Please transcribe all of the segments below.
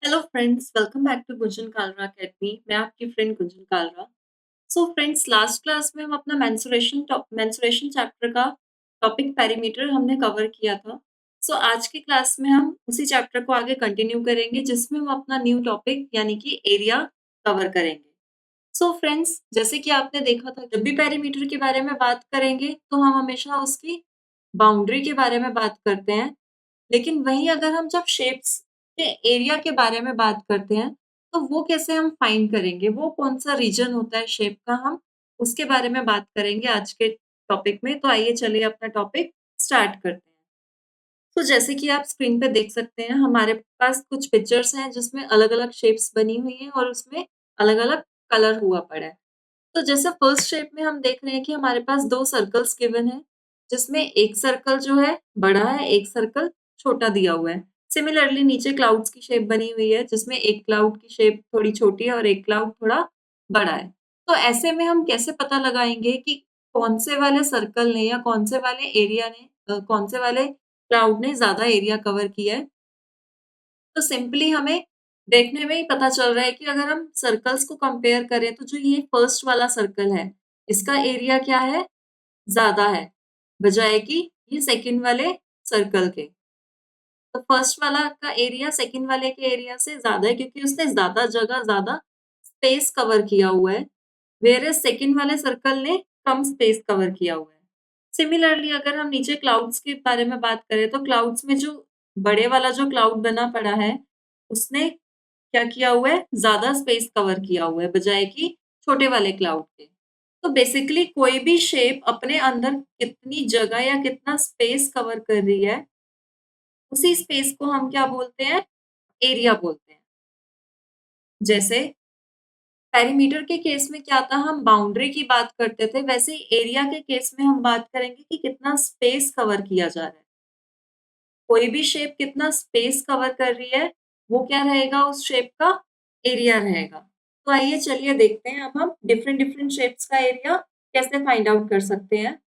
Hello friends, welcome back to Gunjan Kalra academy. मैं आपकी friend Gunjan Kalra. So friends, last class में हम अपना मेंस्ट्रुएशन चैप्टर का टॉपिक पेरीमीटर हमने कवर किया था। सो आज की क्लास में हम उसी चैप्टर को आगे कंटिन्यू करेंगे, जिसमें हम अपना न्यू टॉपिक यानी कि एरिया कवर करेंगे। सो फ्रेंड्स, जैसे कि आपने देखा था, जब भी पेरीमीटर के बारे में बात करेंगे तो हम हमेशा उसकी बाउंड्री के बारे में बात करते हैं। लेकिन वहीं अगर हम जब शेप्स के एरिया के बारे में बात करते हैं, तो वो कैसे हम फाइंड करेंगे? वो कौन-सा रीजन होता है शेप का, हम उसके बारे में बात करेंगे आज के टॉपिक में। तो आइए चलिए अपना टॉपिक स्टार्ट करते हैं। तो जैसे कि आप स्क्रीन पे देख सकते हैं, हमारे पास कुछ पिक्चर्स हैं जिसमें अलग-अलग शेप्स बनी हुई हैं और उसमें अलग-अलग कलर हुआ पड़ा है। तो जैसे फर्स्ट शेप में हम देख रहे हैं कि हमारे पास 2 सर्कल्स गिवन हैं, जिसमें एक सर्कल जो है बड़ा है, एक सर्कल छोटा दिया हुआ है। सिमिलरली नीचे क्लाउड्स की शेप बनी हुई है, जिसमें एक क्लाउड की शेप थोड़ी छोटी है और एक क्लाउड थोड़ा बड़ा है। तो ऐसे में हम कैसे पता लगाएँगे कि कौन से वाले सर्कल ने या कौन से वाले एरिया ने कौन से वाले क्लाउड ने ज़्यादा एरिया कवर किया है? तो सिंपली हमें देखने में ही पता चल रहा है कि अगर हम सर्कल्स को कंपेयर करें, तो जो ये फर्स्ट वाला सर्कल है, इसका एरिया क्या है? ज़्यादा है, बजाए कि ये सेकंड वाले सर्कल के। तो फर्स्ट वाला का एरिया सेकंड वाले के एरिया से ज़्यादा है, क्योंकि उसने ज़्यादा जगह, ज़्यादा स्पेस कवर किया हुआ है। व्हेयरएज़ सेकंड वाले सर्कल ने कम स्पेस कवर किया हुआ है। सिमिलरली अगर हम नीचे क्लाउड्स के बारे में बात करें, तो क्लाउड्स में जो बड़े वाला जो क्लाउड बना पड़ा है, उसने क्या किया हुआ है? ज़्यादा स्पेस कवर किया हुआ है, बजाए कि छोटे वाले क्लाउड के। तो बेसिकली कोई भी शेप अपने अंदर कितनी जगह या कितना स्पेस कवर कर रही है, उसी स्पेस को हम क्या बोलते हैं? एरिया बोलते हैं। जैसे पेरीमीटर के केस में क्या था, हम बाउंड्री की बात करते थे, वैसे ही एरिया के केस में हम बात करेंगे कि कितना स्पेस कवर किया जा रहा है। कोई भी शेप कितना स्पेस कवर कर रही है, वो क्या रहेगा? उस शेप का एरिया रहेगा। तो आइए चलिए देखते हैं अब हम डिफरेंट डिफरेंट शेप्स का एरिया कैसे फाइंड आउट कर सकते हैं।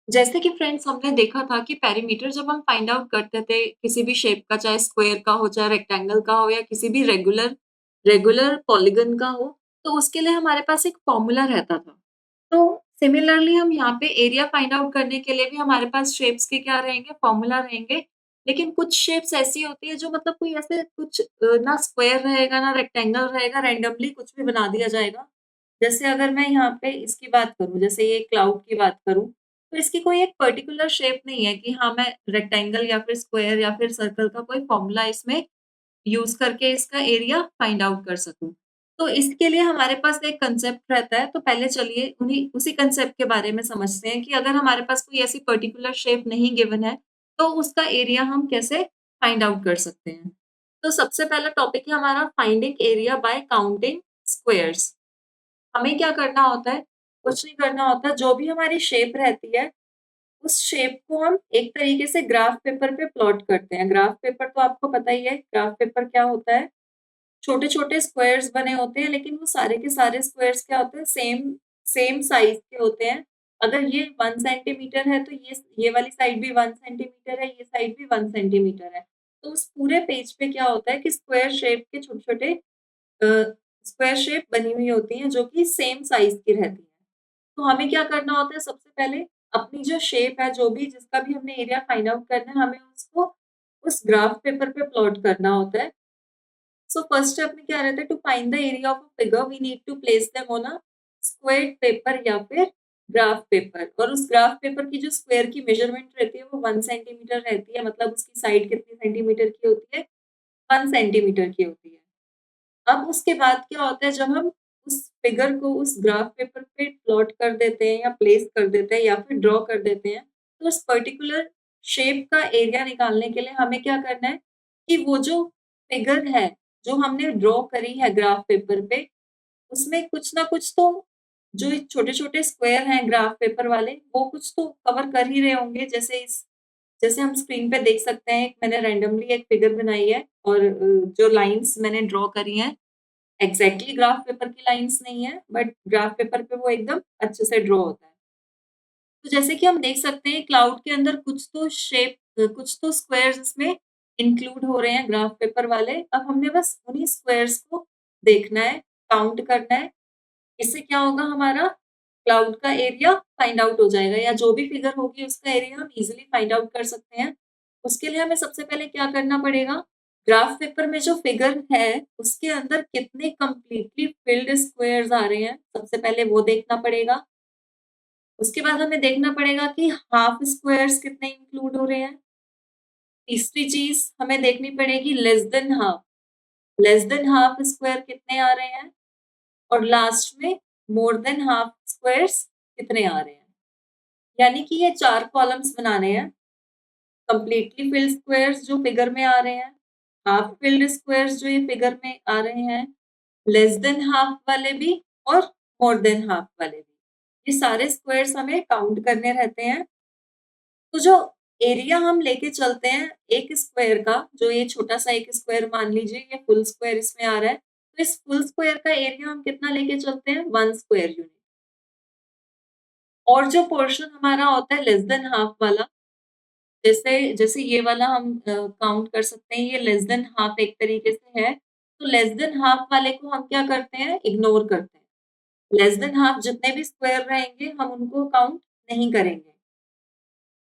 जैसे कि फ्रेंड्स, हमने देखा था कि पेरीमीटर जब हम फाइंड आउट करते थे किसी भी शेप का, चाहे स्क्वायर का हो, चाहे रेक्टेंगल का हो, या किसी भी रेगुलर रेगुलर पॉलीगन का हो, तो उसके लिए हमारे पास एक फॉर्मूला रहता था। तो सिमिलरली हम यहाँ पे एरिया फाइंड आउट करने के लिए भी हमारे पास शेप्स के क्या रहेंगे? फॉर्मूला रहेंगे। लेकिन कुछ शेप्स ऐसी होती है जो मतलब कोई ऐसे कुछ ना स्क्वायर रहेगा, ना रेक्टेंगल रहेगा, रैंडमली कुछ भी बना दिया जाएगा। जैसे अगर मैं यहाँ पे इसकी बात करूँ, जैसे ये क्लाउड की बात करूँ, तो इसकी कोई एक पर्टिकुलर शेप नहीं है कि हाँ, मैं रेक्टेंगल या फिर स्क्वायर या फिर सर्कल का कोई फॉर्मूला इसमें यूज़ करके इसका एरिया फाइंड आउट कर सकूँ। तो इसके लिए हमारे पास एक कांसेप्ट रहता है, तो पहले चलिए उन्हीं उसी कांसेप्ट के बारे में समझते हैं कि अगर हमारे पास कोई ऐसी पर्टिकुलर शेप नहीं गिवन है, तो उसका एरिया हम कैसे फाइंड आउट कर सकते हैं। तो सबसे पहला टॉपिक है हमारा finding area bye counting squares. हमें क्या करना होता है? कुछ नहीं करना होता, जो भी हमारी शेप रहती है, उस शेप को हम एक तरीके से ग्राफ पेपर पे प्लॉट करते हैं। ग्राफ पेपर तो आपको पता ही है, ग्राफ पेपर क्या होता है? छोटे-छोटे स्क्वायर्स बने होते हैं, लेकिन वो सारे के सारे स्क्वायर्स क्या होते हैं? सेम सेम साइज़ के होते हैं। अगर ये 1 सेंटीमीटर है, तो ये वाली साइड भी 1 सेंटीमीटर है, ये साइड भी 1 सेंटीमीटर है। तो उस पूरे पेज पे क्या होता है कि स्क्वायर शेप के छोटे-छोटे स्क्वायर शेप बनी हुई होती हैं, जो कि सेम साइज़ की रहती हैं। तो हमें क्या करना होता है? सबसे पहले अपनी जो शेप है, जो भी जिसका भी हमने एरिया फाइंड आउट करना है, हमें उसको उस ग्राफ पेपर पे प्लॉट करना होता है। सो फर्स्ट स्टेप में क्या रहता है? To find the area of a figure we need to place them on a squared paper या फिर ग्राफ पेपर। और उस ग्राफ पेपर की जो स्क्वायर की मेजरमेंट रहती है, वो 1 सेंटीमीटर रहती है। मतलब उसकी साइड कितनी सेंटीमीटर की होती है? 1 सेंटीमीटर की होती है। अब उसके बाद क्या होता है, जब हम उस फिगर को उस ग्राफ पेपर पे प्लॉट कर देते हैं या प्लेस कर देते हैं या फिर ड्रॉ कर देते हैं, तो उस पर्टिकुलर शेप का एरिया निकालने के लिए हमें क्या करना है कि वो जो फिगर है, जो हमने ड्रॉ करी है ग्राफ पेपर पे, उसमें कुछ ना कुछ तो, जो ये छोटे-छोटे स्क्वायर हैं ग्राफ पेपर वाले, वो कुछ तो कवर कर ही रहे होंगे। जैसे हम स्क्रीन पे देख सकते हैं, मैंने रैंडमली एक फिगर बनाई है और जो लाइन्स मैंने ड्रॉ करी हैं, एग्ज़ैक्टली ग्राफ पेपर की लाइन्स नहीं है, बट ग्राफ पेपर पे वो एकदम अच्छे से ड्रॉ होता है। तो जैसे कि हम देख सकते हैं, क्लाउड के अंदर कुछ तो स्क्वायर्स इसमें इंक्लूड हो रहे हैं ग्राफ पेपर वाले। अब हमने बस उन्हीं स्क्वायर्स को देखना है, काउंट करना है। इससे क्या होगा, हमारा क्लाउड का एरिया फाइंड आउट हो जाएगा, या जो भी फिगर होगी उसका एरिया हम इजीली फाइंड आउट कर सकते हैं। उसके लिए हमें सबसे पहले क्या करना पड़ेगा, ग्राफ पेपर में जो फिगर है उसके अंदर कितने कंप्लीटली फिल्ड स्क्वायर्स आ रहे हैं, सबसे पहले वो देखना पड़ेगा। उसके बाद हमें देखना पड़ेगा कि हाफ स्क्वायर्स कितने इंक्लूड हो रहे हैं। तीसरी चीज हमें देखनी पड़ेगी लेस देन हाफ स्क्वायर कितने आ रहे हैं, और लास्ट में मोर देन हाफ स्क्वायर्स कितने आ रहे हैं। यानी कि ये 4 कॉलम्स बनाने हैं। कंप्लीटली फिल्ड स्क्वायर्स जो फिगर में आ रहे हैं, हाफ फिल्ड स्क्वायर्स जो ये फिगर में आ रहे हैं, लेस देन हाफ वाले भी और मोर देन हाफ वाले भी। ये सारे स्क्वायर्स हमें काउंट करने रहते हैं। तो जो एरिया हम लेके चलते हैं एक स्क्वायर का, जो ये छोटा सा एक स्क्वायर मान लीजिए, ये फुल स्क्वायर इसमें आ रहा है, तो इस फुल स्क्वायर का एरिया हम कितना लेके चलते हैं, 1 स्क्वायर यूनिट। और जो पोर्शन हमारा होता है लेस देन हाफ वाला, जैसे जैसे ये वाला हम काउंट कर सकते हैं, ये लेस देन हाफ एक तरीके से है, तो लेस देन हाफ वाले को हम क्या करते हैं, इग्नोर करते हैं। लेस देन हाफ जितने भी स्क्वायर रहेंगे हम उनको काउंट नहीं करेंगे।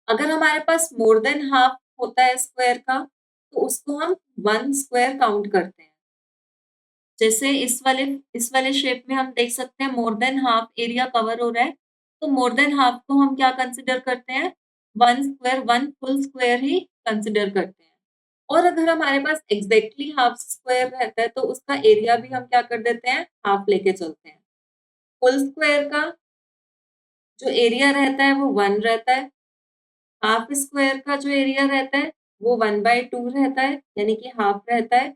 अगर हमारे पास मोर देन हाफ होता है स्क्वायर का, तो उसको हम 1 स्क्वायर काउंट करते हैं। जैसे इस वाले शेप में हम देख सकते हैं मोर देन हाफ एरिया कवर हो रहा है, तो मोर देन हाफ को हम क्या कंसिडर करते हैं, 1 स्क्वायर, 1 फुल स्क्वायर ही कंसिडर करते हैं। और अगर हमारे पास एग्जैक्टली हाफ स्क्वायर रहता है तो उसका एरिया भी हम क्या कर देते हैं, हाफ लेके चलते हैं। फुल स्क्वायर का जो एरिया रहता है वो 1 रहता है। हाफ स्क्वायर का जो एरिया रहता है वो 1/2 रहता है, यानी कि हाफ रहता है।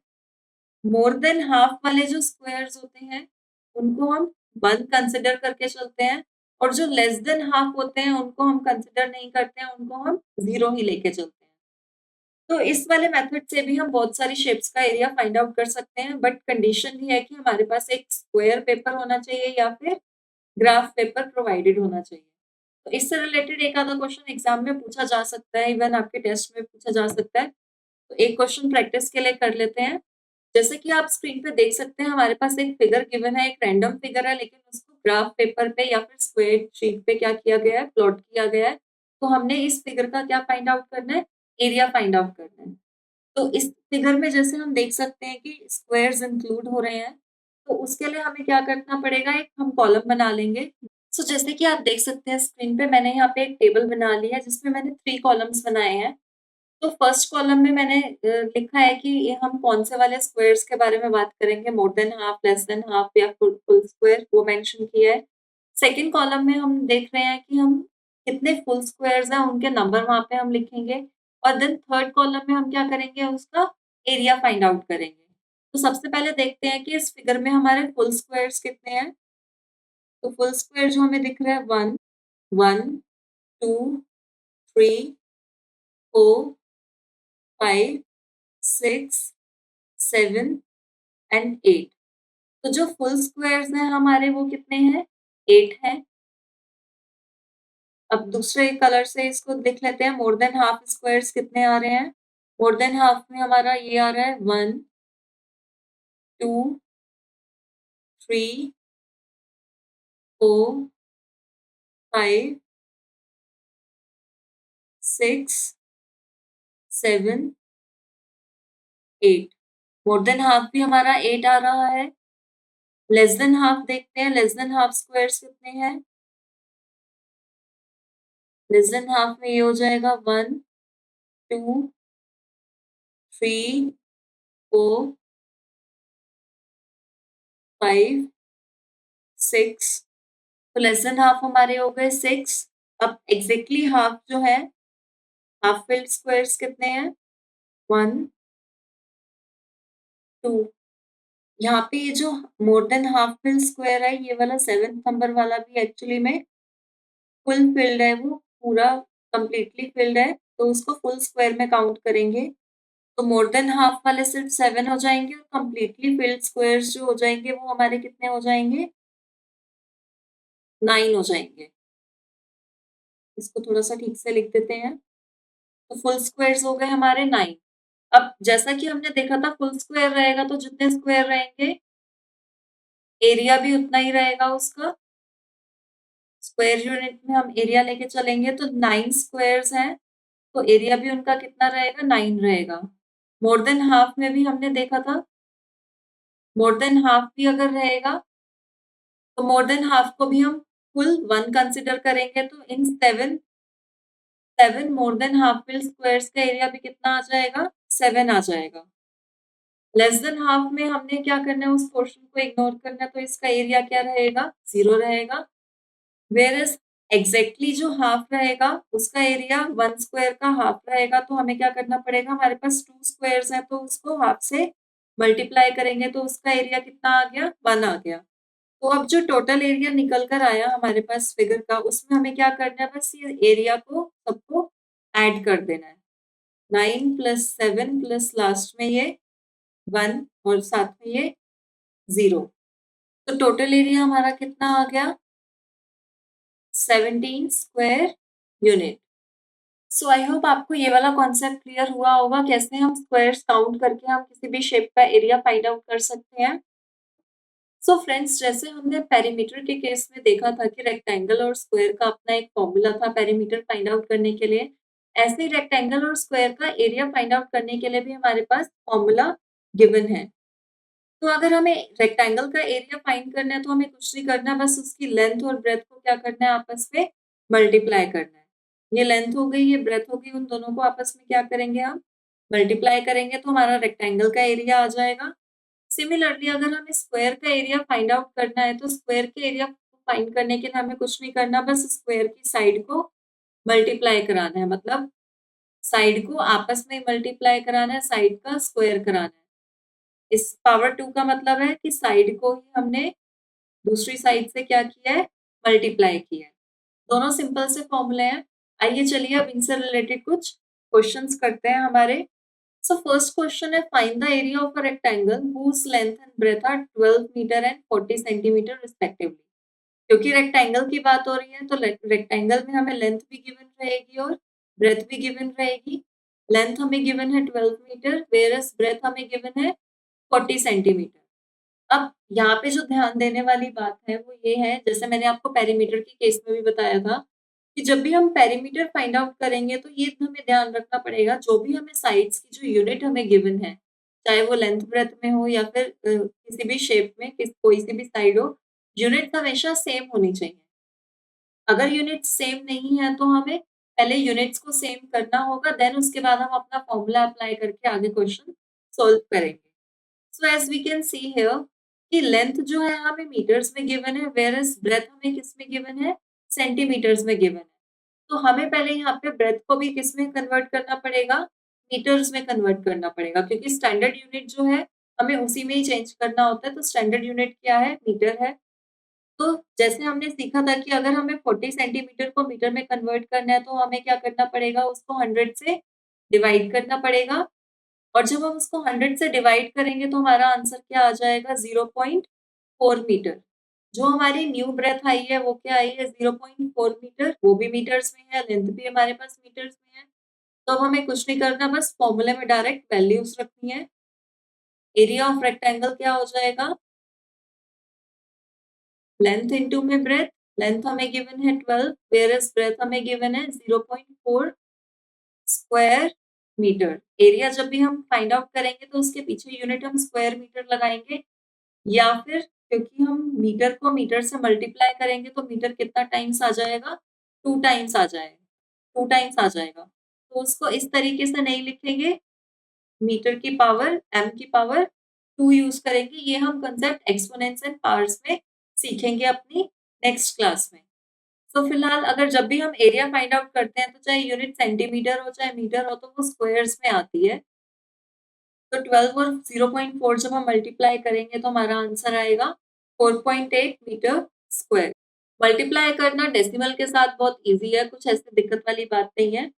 मोर देन हाफ वाले जो स्क्वायर्स होते हैं उनको हम 1 कंसिडर करके चलते हैं, और जो लेस देन हाफ होते हैं उनको हम कंसिडर नहीं करते हैं, उनको हम 0 ही लेके चलते हैं। तो इस वाले मेथड से भी हम बहुत सारी शेप्स का एरिया फाइंड आउट कर सकते हैं, बट कंडीशन ये है कि हमारे पास एक स्क्वायर पेपर होना चाहिए या फिर ग्राफ पेपर प्रोवाइडेड होना चाहिए। तो इससे रिलेटेड एक आधा क्वेश्चन एग्जाम में पूछा जा सकता है, इवन आपके टेस्ट में पूछा जा सकता है। तो एक क्वेश्चन प्रैक्टिस के लिए कर लेते हैं। जैसे कि आप स्क्रीन पे देख सकते हैं, हमारे पास एक फिगर गिवन है, एक रैंडम फिगर है, लेकिन उसको ग्राफ पेपर पे या फिर स्क्वेयर शीट पे क्या किया गया है, प्लॉट किया गया है। तो हमने इस फिगर का क्या फाइंड आउट करना है, एरिया फाइंड आउट करना है। तो इस फिगर में जैसे हम देख सकते हैं कि स्क्वायर्स इंक्लूड हो रहे हैं, तो उसके लिए हमें क्या करना पड़ेगा, एक हम कॉलम बना लेंगे। सो जैसे कि आप देख सकते हैं स्क्रीन पे, मैंने यहाँ पे एक टेबल बना ली है जिसमें मैंने 3 कॉलम्स बनाए हैं। तो फर्स्ट कॉलम में मैंने लिखा है कि ये हम कौन से वाले स्क्वायर्स के बारे में बात करेंगे, मोर than half, less than half या फुल फुल स्क्वायर, वो मेंशन किया है। सेकंड कॉलम में हम देख रहे हैं कि हम कितने फुल स्क्वायर्स हैं उनके नंबर वहाँ पे हम लिखेंगे, और देन थर्ड कॉलम में हम क्या करेंगे, उसका एरिया फाइंड आउट करेंगे। तो सबसे पहले देखते हैं कि इस फिगर में हमारे फुल स्क्वायर्स कितने हैं। तो फुल स्क्वायर जो हमें दिख रहा है, 1 1 2 3 4 5 6 7 एंड 8। तो जो फुल स्क्वायर्स हैं हमारे वो कितने हैं, 8 हैं। अब दूसरे कलर से इसको देख लेते हैं, मोर देन हाफ स्क्वायर्स कितने आ रहे हैं। मोर देन हाफ में हमारा ये आ रहा है 1 2 3 4 5 6 7 8। मोर देन हाफ भी हमारा 8 आ रहा है। लेस देन हाफ देखते हैं, लेस देन हाफ स्क्वायर्स कितने हैं। लेस देन हाफ में ये हो जाएगा 1 2 3 4 5 6। तो लेस देन हाफ हमारे हो गए 6। अब एग्जैक्टली हाफ जो है, हाफ फिल्ड स्क्वायर्स कितने हैं, 1 2। यहाँ पे ये जो मोर देन हाफ फिल्ड स्क्वायर है, ये वाला 7th नंबर वाला भी एक्चुअली में फुल फिल्ड है, वो पूरा कंप्लीटली फिल्ड है, तो उसको फुल स्क्वायर में काउंट करेंगे। तो मोर देन हाफ वाले सिर्फ 7 हो जाएंगे, और कंप्लीटली फिल्ड स्क्वायर्स जो हो जाएंगे वो हमारे कितने हो जाएंगे, 9 हो जाएंगे। इसको थोड़ा सा ठीक से लिख देते हैं। तो फुल स्क्वायर्स हो गए हमारे 9। अब जैसा कि हमने देखा था फुल स्क्वायर रहेगा तो जितने स्क्वायर रहेंगे एरिया भी उतना ही रहेगा उसका। स्क्वायर यूनिट में हम एरिया लेके चलेंगे तो 9 स्क्वायर्स हैं, तो एरिया भी उनका कितना रहेगा? 9 रहेगा। मोर देन हाफ में भी हमने देखा था, मोर देन हाफ भी अगर रहेगा तो मोर देन हाफ को भी हम फुल 1 कंसिडर करेंगे, तो इन 7 more than half fill squares का एरिया भी कितना आ जाएगा? 7 आ जाएगा। लेस देन हाफ में हमने क्या करना है? उस पोर्शन को इग्नोर करना है, तो इसका एरिया क्या रहेगा? 0 रहेगा। वेयर इज एग्जैक्टली जो हाफ रहेगा उसका एरिया 1 स्क्वायर का हाफ रहेगा, तो हमें क्या करना पड़ेगा? हमारे पास 2 स्क्वायर्स हैं तो उसको हाफ से मल्टीप्लाई करेंगे तो उसका एरिया कितना आ गया? 1 आ गया। तो अब जो टोटल एरिया निकल कर आया हमारे पास फिगर का, उसमें हमें क्या करना है? बस ये एरिया को सबको ऐड कर देना है। 9 प्लस 7 प्लस लास्ट में ये 1 और साथ में ये 0, तो टोटल एरिया हमारा कितना आ गया? 17 square unit. So I hope आपको ये वाला कॉन्सेप्ट क्लियर हुआ होगा, कैसे हम स्क्वायर्स काउंट करके हम किसी भी शेप का एरिया फाइंड आउट कर सकते हैं। सो फ्रेंड्स, जैसे हमने पेरीमीटर के केस में देखा था कि रेक्टेंगल और स्क्वायर का अपना एक फॉर्मूला था पेरीमीटर फाइंड आउट करने के लिए, ऐसे ही रेक्टेंगल और स्क्वायर का एरिया फाइंड आउट करने के लिए भी हमारे पास फॉर्मूला गिवन है। तो अगर हमें रेक्टेंगल का एरिया फाइंड करना है तो हमें कुछ नहीं करना, बस उसकी लेंथ और ब्रेथ को क्या करना है? आपस में मल्टीप्लाई करना है। ये लेंथ हो गई, ये ब्रेथ हो गई, उन दोनों को आपस में क्या करेंगे? हम मल्टीप्लाई करेंगे तो हमारा रेक्टेंगल का एरिया आ जाएगा। सिमिलरली अगर हमें स्क्वायर का एरिया फाइंड आउट करना है तो स्क्वायर के एरिया को फाइंड करने के लिए हमें कुछ नहीं करना, बस स्क्वायर की साइड को मल्टीप्लाई कराना है, मतलब साइड को आपस में मल्टीप्लाई कराना है, साइड का स्क्वायर कराना है। इस पावर 2 का मतलब है कि साइड को ही हमने दूसरी साइड से क्या किया है? मल्टीप्लाई किया है। दोनों सिंपल से फॉर्मूले हैं। आइए चलिए अब इनसे रिलेटेड कुछ क्वेश्चंस करते हैं हमारे। So first question है, find the area of a rectangle whose length and breadth are 12 meter and 40 centimeter respectively। क्योंकि रेक्टेंगल की बात हो रही है तो रेक्टेंगल में हमें लेंथ भी गिवन रहेगी और ब्रेथ भी गिवन रहेगी। लेंथ हमें गिवन है 12 मीटर, वेयरस ब्रेथ हमें गिवन है 40 सेंटीमीटर। अब यहाँ पे जो ध्यान देने वाली बात है वो ये है, जैसे मैंने आपको पेरीमीटर के केस में भी बताया था कि जब भी हम पेरीमीटर फाइंड आउट करेंगे तो ये हमें ध्यान रखना पड़ेगा, जो भी हमें साइड्स की जो यूनिट हमें गिवन है, चाहे वो लेंथ ब्रेथ में हो या फिर किसी भी शेप में कोई सी भी साइड हो, यूनिट हमेशा सेम होनी चाहिए। अगर यूनिट सेम नहीं है तो हमें पहले यूनिट्स को सेम करना होगा, देन उसके बाद हम अपना फॉर्मूला अप्लाई करके आगे क्वेश्चन सोल्व करेंगे। So as we can see here कि लेंथ जो है हमें मीटर्स में गिवन है, वेयरएज ब्रेथ हमें किस में गिवन है? सेंटीमीटर्स में गिवन है। तो हमें पहले यहाँ पे ब्रेथ को भी किस में कन्वर्ट करना पड़ेगा? मीटर्स में कन्वर्ट करना पड़ेगा, क्योंकि स्टैंडर्ड यूनिट जो है हमें उसी में ही चेंज करना होता है। तो स्टैंडर्ड यूनिट क्या है? मीटर है। तो जैसे हमने सीखा था कि अगर हमें 40 सेंटीमीटर को मीटर में कन्वर्ट करना है तो हमें क्या करना पड़ेगा? उसको 100 से डिवाइड करना पड़ेगा, और जब हम उसको 100 से डिवाइड करेंगे तो हमारा आंसर क्या आ जाएगा? 0.4 मीटर। जो हमारी न्यू ब्रेथ आई है वो क्या आई है? 0.4 मीटर, वो भी मीटर्स में है, लेंथ भी हमारे पास मीटर्स में है। तो अब हमें कुछ नहीं करना, बस फॉर्मूले में डायरेक्ट वैल्यूज रखनी है। एरिया ऑफ रेक्टेंगल क्या हो जाएगा? लेंथ इनटू में ब्रेथ। लेंथ हमें गिवन है 12, वेयरएज ब्रेथ हमें गिवन है 0.4 स्क्वायर मीटर। एरिया जब भी हम फाइंड आउट करेंगे तो उसके पीछे यूनिट हम स्क्वायर मीटर लगाएंगे, या फिर क्योंकि हम मीटर को मीटर से मल्टीप्लाई करेंगे तो मीटर कितना टाइम्स आ जाएगा? 2 टाइम्स आ जाएगा, 2 टाइम्स आ जाएगा। तो उसको इस तरीके से नहीं लिखेंगे, मीटर की पावर m की पावर 2 यूज करेंगे। ये हम कंसेप्ट एक्सपोनेंशियल पावर्स में सीखेंगे अपनी नेक्स्ट क्लास में। तो फिलहाल अगर जब भी हम एरिया फाइंड आउट करते हैं तो चाहे यूनिट सेंटीमीटर हो चाहे मीटर हो तो वो स्क्वायर्स में आती है। तो 12 और 0.4 जब हम मल्टीप्लाई करेंगे तो हमारा आंसर आएगा 4.8 मीटर स्क्वायर। मल्टीप्लाई करना डेसिमल के साथ बहुत इजी है, कुछ ऐसी दिक्कत वाली बात नहीं है।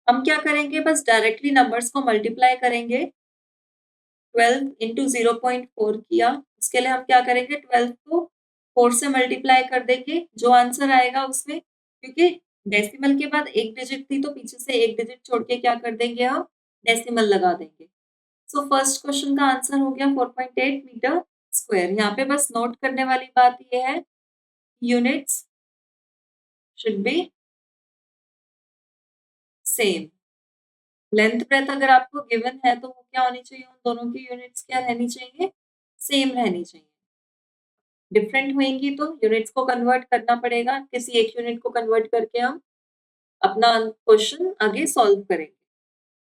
हम क्या करेंगे? बस डायरेक्टली नंबर्स को मल्टीप्लाई करेंगे। 12 इंटू 0.4 किया, उसके लिए हम क्या करेंगे? 12 को 4 से मल्टीप्लाई कर देंगे, जो आंसर आएगा उसमें, क्योंकि डेसिमल के बाद एक डिजिट थी तो पीछे से एक डिजिट छोड़ के क्या कर देंगे हम? डेसिमल लगा देंगे। सो फर्स्ट क्वेश्चन का आंसर हो गया 4.8 मीटर स्क्वायर। यहाँ पे बस नोट करने वाली बात ये है, units should be same. Length breadth अगर आपको गिवन है तो वो क्या होनी चाहिए, उन दोनों की यूनिट्स क्या रहनी चाहिए, सेम रहनी चाहिए। डिफरेंट होंगी तो यूनिट्स को कन्वर्ट करना पड़ेगा, किसी एक यूनिट को कन्वर्ट करके हम अपना क्वेश्चन आगे सॉल्व करेंगे।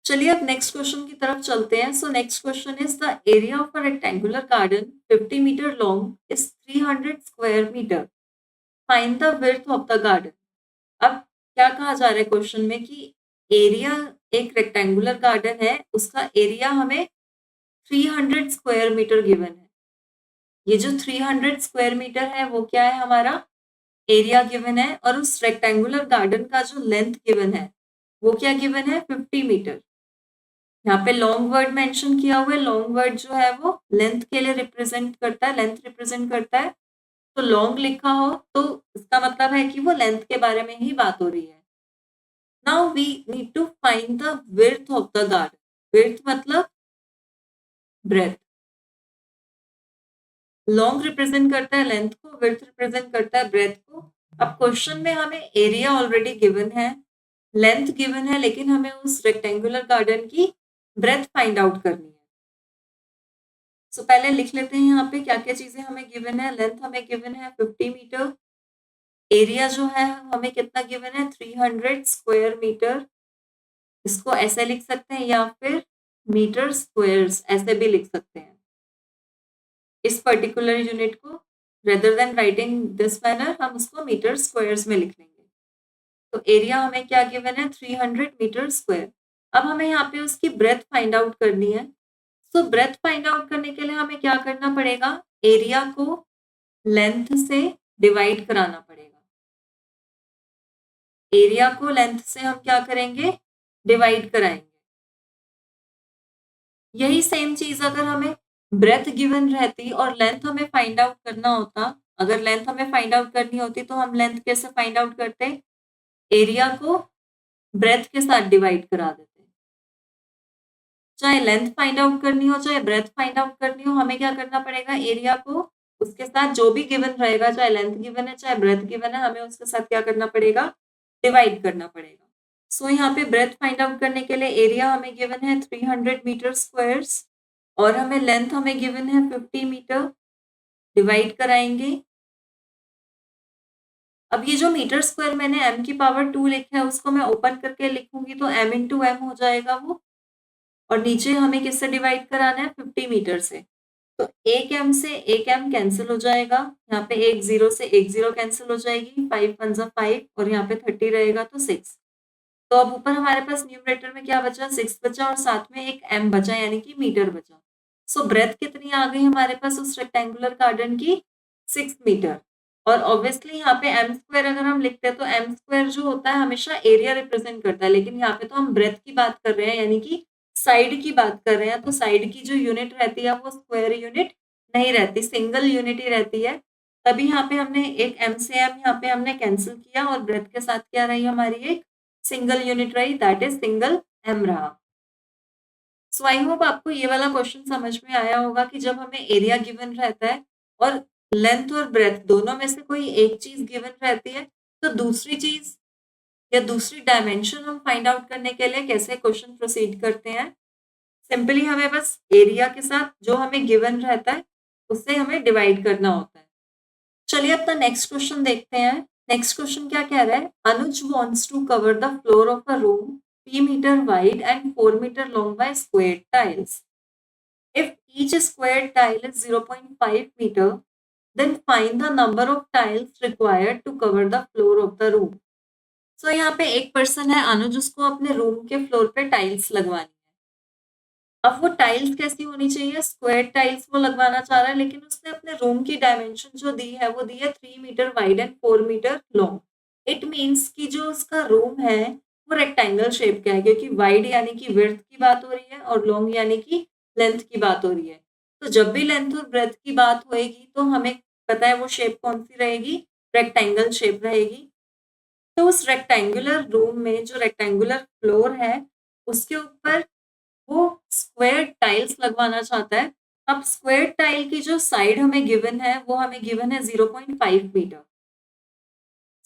चलिए अब नेक्स्ट क्वेश्चन की तरफ चलते हैं। So next question is the area of a rectangular garden 50 metre long is 300 square metre, find the width of the garden. अब क्या कहा जा रहा है क्वेश्चन में कि एरिया, एक रेक्टेंगुलर गार्डन है उसका एरिया हमें 300 स्क्वायर मीटर गिवन है। ये जो 300 स्क्वायर मीटर है वो क्या है, हमारा एरिया गिवन है, और उस रेक्टेंगुलर गार्डन का जो लेंथ गिवन है वो क्या गिवन है, 50 मीटर। यहाँ पे लॉन्ग वर्ड मेंशन किया हुआ है, लॉन्ग वर्ड जो है वो लेंथ के लिए रिप्रेजेंट करता है, लेंथ रिप्रेजेंट करता है। तो लॉन्ग लिखा हो तो इसका मतलब है कि वो लेंथ के बारे में ही बात हो रही है। Now we need to find the width of the garden. Width मतलब ब्रेथ। लॉन्ग रिप्रेजेंट करता है लेंथ को, विड्थ रिप्रेजेंट करता है ब्रेथ को। अब क्वेश्चन में हमें एरिया ऑलरेडी गिवन है, लेंथ गिवन है, लेकिन हमें उस रेक्टेंगुलर गार्डन की ब्रेथ फाइंड आउट करनी है। सो पहले लिख लेते हैं यहाँ पे क्या क्या चीजें हमें गिवन है। लेंथ हमें गिवन है 50 मीटर, एरिया जो है हमें कितना गिवन है, 300 स्क्वायर मीटर। इसको ऐसे लिख सकते हैं या फिर मीटर स्क्वायर्स ऐसे भी लिख सकते हैं। इस पर्टिकुलर यूनिट को rather than writing this manner हम उसको मीटर स्क्वायर्स में लिख लेंगे। तो एरिया हमें क्या गिवन है, 300 मीटर स्क्वायर। अब हमें यहाँ पे उसकी ब्रेथ फाइंड आउट करनी है। सो ब्रेथ फाइंड आउट करने के लिए हमें क्या करना पड़ेगा, एरिया को लेंथ से डिवाइड कराना पड़ेगा। एरिया को लेंथ से हम क्या करेंगे, डिवाइड कराएंगे। यही सेम चीज अगर हमें ब्रेथ गिवन रहती और लेंथ हमें फाइंड आउट करना होता, अगर लेंथ हमें फाइंड आउट करनी होती तो हम लेंथ कैसे फाइंड आउट करते, एरिया को ब्रेथ के साथ डिवाइड करा देते। चाहे लेंथ फाइंड आउट करनी हो चाहे ब्रेथ फाइंड आउट करनी हो, हमें क्या करना पड़ेगा, एरिया को उसके साथ जो भी गिवन रहेगा, चाहे लेंथ गिवन है चाहे ब्रेथ गिवन है, हमें उसके साथ क्या करना पड़ेगा, डिवाइड करना पड़ेगा। सो यहाँ पे ब्रेथ फाइंड आउट करने के लिए एरिया हमें गिवन है 300 मीटर स्क्वायर्स और हमें लेंथ हमें गिवन है 50 मीटर, डिवाइड कराएंगे। अब ये जो मीटर स्क्वायर मैंने m की पावर 2 लिखा है उसको मैं ओपन करके लिखूंगी तो m इंटू एम हो जाएगा वो, और नीचे हमें किससे डिवाइड कराना है, 50 मीटर से। तो एक m से एक m कैंसिल हो जाएगा, यहाँ पे एक जीरो से एक जीरो कैंसिल हो जाएगी, 5 1 जा 5 और यहाँ पे 30 रहेगा तो 6। तो अब ऊपर हमारे पास न्यूमरेटर में क्या बचा, 6 बचा और साथ में एक m बचा यानी कि मीटर बचा। सो ब्रेथ कितनी आ गई हमारे पास उस रेक्टेंगुलर गार्डन की, 6 मीटर। और ऑब्वियसली यहाँ पे m स्क्वायर अगर हम लिखते हैं तो m स्क्वायर जो होता है हमेशा एरिया रिप्रेजेंट करता है, लेकिन यहाँ पे तो हम ब्रेथ की बात कर रहे हैं यानी कि साइड की बात कर रहे हैं। तो साइड की जो यूनिट रहती है वो स्क्वायर यूनिट नहीं रहती, सिंगल यूनिट ही रहती है। तभी यहाँ पे हमने एक m से m यहाँ पे हमने कैंसिल किया और ब्रेथ के साथ क्या रही हमारी एक सिंगल यूनिट रही, दैट इज सिंगल m रहा। सो आई होप आपको ये वाला क्वेश्चन समझ में आया होगा कि जब हमें एरिया गिवन रहता है और लेंथ और ब्रेथ दोनों में से कोई एक चीज गिवन रहती है तो दूसरी चीज या दूसरी डायमेंशन हम फाइंड आउट करने के लिए कैसे क्वेश्चन प्रोसीड करते हैं। सिंपली हमें बस एरिया के साथ जो हमें गिवन रहता है उससे हमें डिवाइड करना होता है। चलिए अपना नेक्स्ट क्वेश्चन देखते हैं। नेक्स्ट क्वेश्चन क्या कह रहा है, Anuj wants to cover the floor of a room 3 metre wide and 4 metre long by square tiles. If each square tile is 0.5 meter, then find the number of tiles required to cover the floor of the room. So यहाँ पे एक person है अनुज, उसको अपने room के floor पे tiles लगवानी है। अब वो टाइल्स कैसी होनी चाहिए, स्क्वायर टाइल्स वो लगवाना चाह रहा है, लेकिन उसने अपने रूम की डायमेंशन जो दी है वो दी है 3 metre wide and 4 metre long. It means कि जो उसका रूम है वो रेक्टेंगल शेप का है, क्योंकि वाइड यानी कि विड्थ की बात हो रही है और लॉन्ग यानी कि लेंथ की बात हो रही है। तो जब भी लेंथ और ब्रेथ की बात होएगी तो हमें पता है वो शेप कौन सी रहेगी, रेक्टेंगल शेप रहेगी। तो उस रेक्टेंगुलर रूम में जो रेक्टेंगुलर फ्लोर है उसके ऊपर वो स्क्वायर टाइल्स लगवाना चाहता है। अब स्क्वायर टाइल की जो साइड हमें गिवन है, वो हमें गिवन है 0.5 मीटर।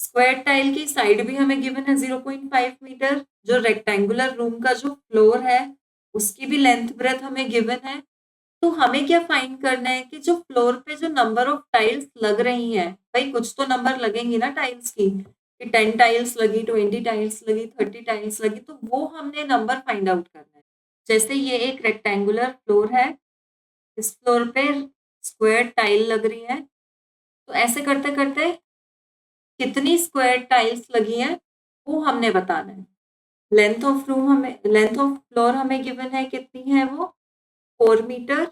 स्क्वायर टाइल की साइड भी हमें गिवन है 0.5 मीटर। जो रेक्टेंगुलर रूम का जो फ्लोर है, उसकी भी लेंथ ब्रेथ हमें गिवन है। तो हमें क्या फाइंड करना है कि जो फ्लोर पे जो नंबर ऑफ टाइल्स लग रही हैं, भाई कुछ तो नंबर लगेंगी ना टाइल्स की, कि 10 टाइल्स लगी, 20 टाइल्स लगी, 30 टाइल्स लगी, तो वो हमने नंबर फाइंड आउट करना है। जैसे ये एक रेक्टेंगुलर फ्लोर है, इस फ्लोर पे स्क्वायर टाइल लग रही है, तो ऐसे करते करते कितनी स्क्वायर टाइल्स लगी हैं वो हमने बताना है। लेंथ ऑफ फ्लोर हमें गिवन है, कितनी है वो 4 metre,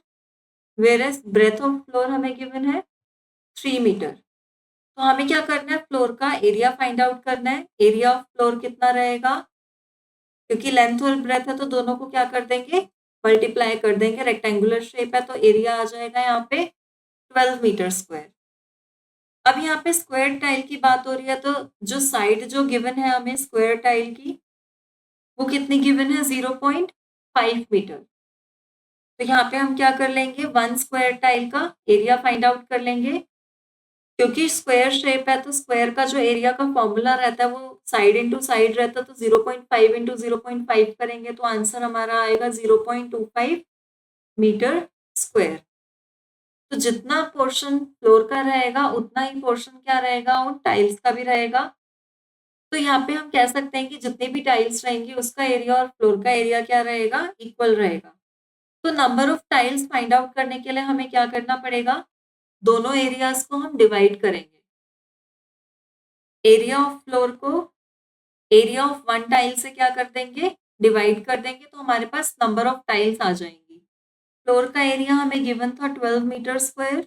whereas breadth of floor हमें गिवन है 3 मीटर। तो हमें क्या करना है, फ्लोर का एरिया फाइंड आउट करना है। एरिया ऑफ फ्लोर कितना रहेगा, क्योंकि लेंथ और ब्रेथ है तो दोनों को क्या कर देंगे, मल्टीप्लाई कर देंगे। रेक्टेंगुलर शेप है तो एरिया आ जाएगा यहाँ पे 12 मीटर स्क्वायर। अब यहाँ पे स्क्वायर टाइल की बात हो रही है, तो जो साइड जो गिवन है हमें स्क्वायर टाइल की, वो कितनी गिवन है 0.5 मीटर। तो यहाँ पे हम क्या कर लेंगे, 1 स्क्वायर टाइल का एरिया फाइंड आउट कर लेंगे। क्योंकि स्क्वायर शेप है तो स्क्वायर का जो एरिया का फॉर्मूला रहता है वो साइड इंटू साइड रहता है, तो 0.5 इंटू 0.5 करेंगे तो आंसर हमारा आएगा 0.25 मीटर स्क्वायर। तो जितना पोर्शन फ्लोर का रहेगा उतना ही पोर्शन क्या रहेगा, उन टाइल्स का भी रहेगा। तो यहाँ पे हम कह सकते हैं कि जितनी भी टाइल्स रहेंगी उसका एरिया और फ्लोर का एरिया क्या रहेगा, इक्वल रहेगा। तो number of tiles find out करने के लिए हमें क्या करना पड़ेगा, दोनों एरियाज को हम डिवाइड करेंगे। एरिया ऑफ फ्लोर को एरिया ऑफ 1 टाइल से क्या कर देंगे, डिवाइड कर देंगे, तो हमारे पास नंबर ऑफ टाइल्स आ जाएंगी। फ्लोर का एरिया हमें गिवन था 12 मीटर स्क्वायर,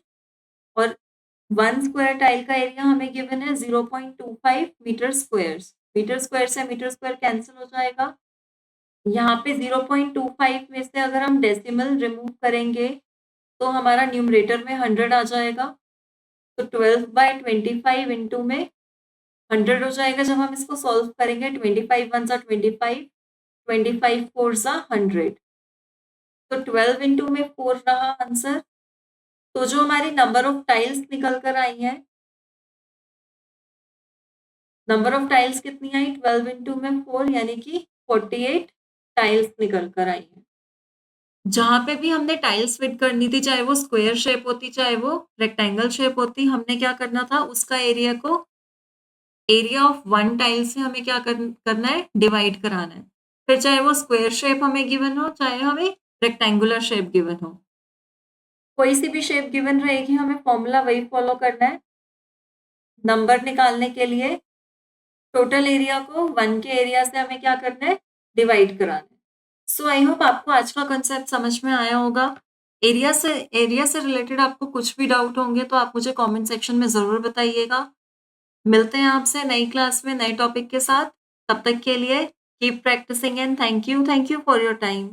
और 1 स्क्वायर टाइल का एरिया हमें गिवन है 0.25 मीटर स्क्वायर। मीटर स्क्वायर से मीटर स्क्वायर कैंसिल हो जाएगा। यहाँ पे 0.25 में से अगर हम डेसिमल रिमूव करेंगे तो हमारा न्यूमरेटर में 100 आ जाएगा। तो 12/25 इंटू में 100 हो जाएगा। जब हम इसको सॉल्व करेंगे, 25 1 25, 25 4 100, तो 12 इंटू में 4 रहा आंसर। तो जो हमारी नंबर ऑफ टाइल्स निकल कर आई है, नंबर ऑफ टाइल्स कितनी आई, 12 इंटू में 4 यानी कि 48 टाइल्स निकल कर आई है। जहां पे भी हमने टाइल्स फिट करनी थी, चाहे वो स्क्वायर शेप होती चाहे वो रेक्टेंगल शेप होती, हमने क्या करना था, उसका एरिया को एरिया ऑफ 1 टाइल से हमें क्या करना है, डिवाइड कराना है। फिर चाहे वो स्क्वायर शेप हमें गिवन हो, चाहे हमें रेक्टेंगुलर शेप गिवन हो, कोई सी भी शेप गिवन रहेगी, हमें फॉर्मूला वही फॉलो करना है। नंबर निकालने के लिए टोटल एरिया को 1 के एरिया से हमें क्या करना है, डिवाइड कराना है। सो आई होप आपको आज का कंसेप्ट समझ में आया होगा। एरिया से रिलेटेड आपको कुछ भी डाउट होंगे तो आप मुझे कमेंट सेक्शन में ज़रूर बताइएगा। मिलते हैं आपसे नई क्लास में नए टॉपिक के साथ। तब तक के लिए keep practising and thank you for your time.